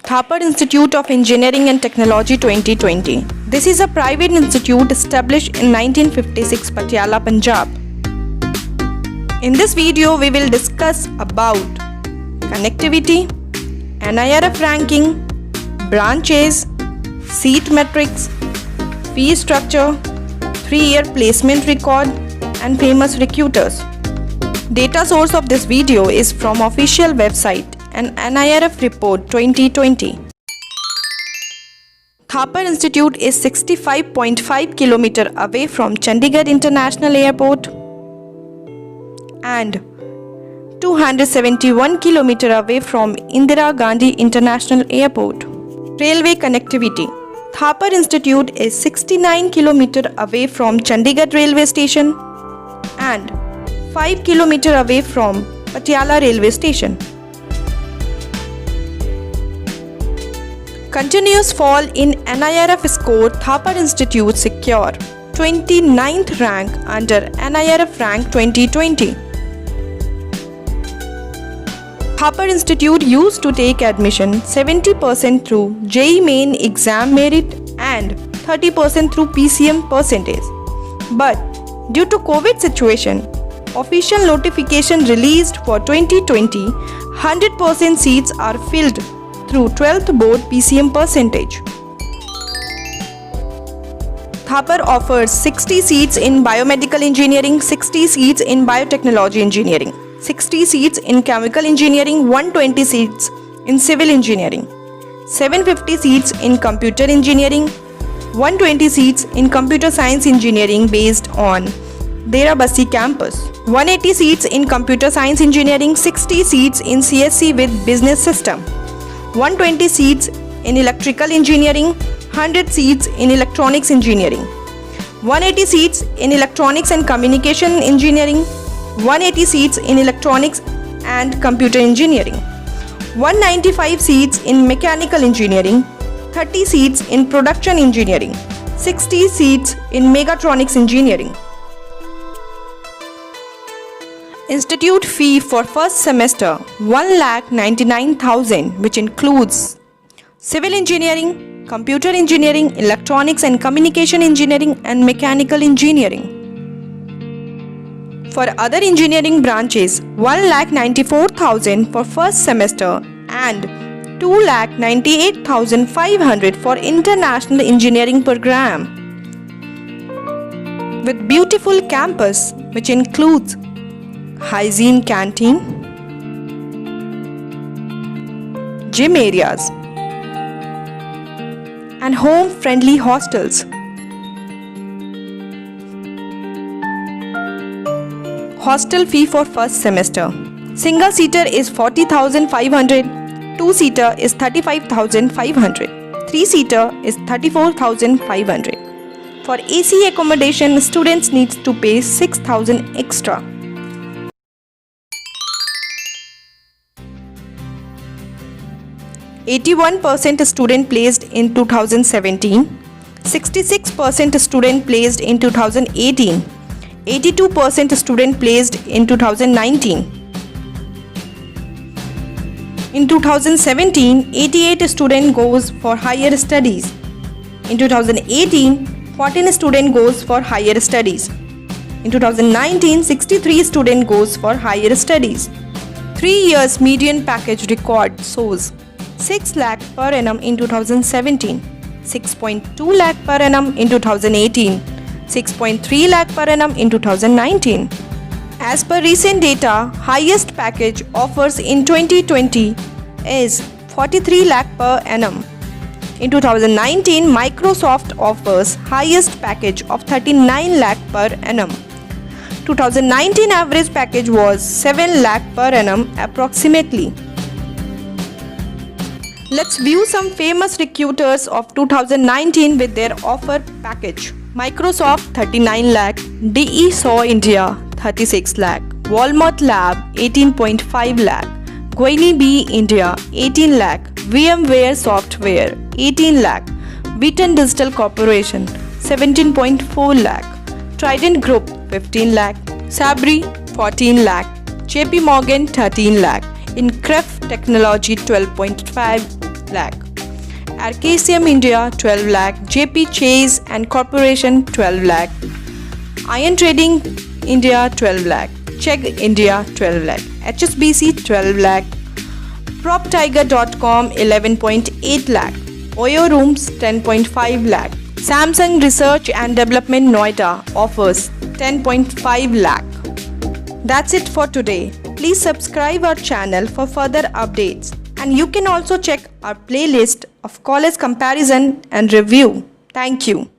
Thapar Institute of Engineering and Technology 2020. This is a private institute established in 1956, Patiala, Punjab. In this video, we will discuss about connectivity, NIRF ranking, branches, seat metrics, fee structure, 3-year placement record, and famous recruiters. Data source of this video is from official website and NIRF report 2020. Thapar Institute is 65.5 km away from Chandigarh International Airport and 271 km away from Indira Gandhi International Airport. Railway connectivity. Thapar Institute is 69 km away from Chandigarh Railway Station and 5 km away from Patiala Railway Station. Continuous fall in NIRF score. Thapar Institute secure 29th rank under NIRF rank 2020. Thapar Institute used to take admission 70% through JEE Main exam merit and 30% through PCM percentage. But due to COVID situation, official notification released for 2020, 100% seats are filled through 12th board PCM percentage. Thapar offers 60 seats in biomedical engineering, 60 seats in biotechnology engineering, 60 seats in chemical engineering, 120 seats in civil engineering, 750 seats in computer engineering, 120 seats in computer science engineering based on Derabassi campus, 180 seats in computer science engineering, 60 seats in CSC with business system, 120 seats in electrical engineering, 100 seats in electronics engineering, 180 seats in electronics and communication engineering, 180 seats in electronics and computer engineering, 195 seats in mechanical engineering, 30 seats in production engineering, 60 seats in mechatronics engineering. Institute fee for first semester 1,99,000, which includes civil engineering, computer engineering, electronics and communication engineering and mechanical engineering. For other engineering branches, 1,94,000 for first semester and 2,98,500 for international engineering program. With beautiful campus which includes hygiene canteen, gym areas, and home-friendly hostels. Hostel fee for first semester. Single seater is 40,500, two seater is 35,500, three seater is 34,500. For AC accommodation, students need to pay 6,000 extra. %, student placed in 2017, 66% student placed in 2018, 82% student placed in 2019. In 2017, 88 student goes for higher studies. In 2018, 14 student goes for higher studies. In 2019, 63 student goes for higher studies. 3 years median package record shows 6 lakh per annum in 2017, 6.2 lakh per annum in 2018, 6.3 lakh per annum in 2019. As per recent data, highest package offers in 2020 is 43 lakh per annum. In 2019, Microsoft offers highest package of 39 lakh per annum. 2019 average package was 7 lakh per annum approximately. Let's view some famous recruiters of 2019 with their offer package. Microsoft 39 lakh, DE Saw India 36 lakh, Walmart Lab 18.5 lakh, Goini B India 18 lakh, VMware Software 18 lakh, Wheaton Digital Corporation 17.4 lakh, Trident Group 15 lakh, Sabri 14 lakh, JP Morgan 13 lakh, Incref Technology 12.5 lakh. Arcasium India 12 lakh, JP Chase and Corporation 12 lakh, Iron Trading India 12 lakh, Chegg India 12 lakh, HSBC 12 lakh, PropTiger.com 11.8 lakh, Oyo Rooms 10.5 lakh, Samsung Research and Development Noida offers 10.5 lakh. That's it for today. Please subscribe our channel for further updates, and you can also check our playlist of college comparison and review. Thank you.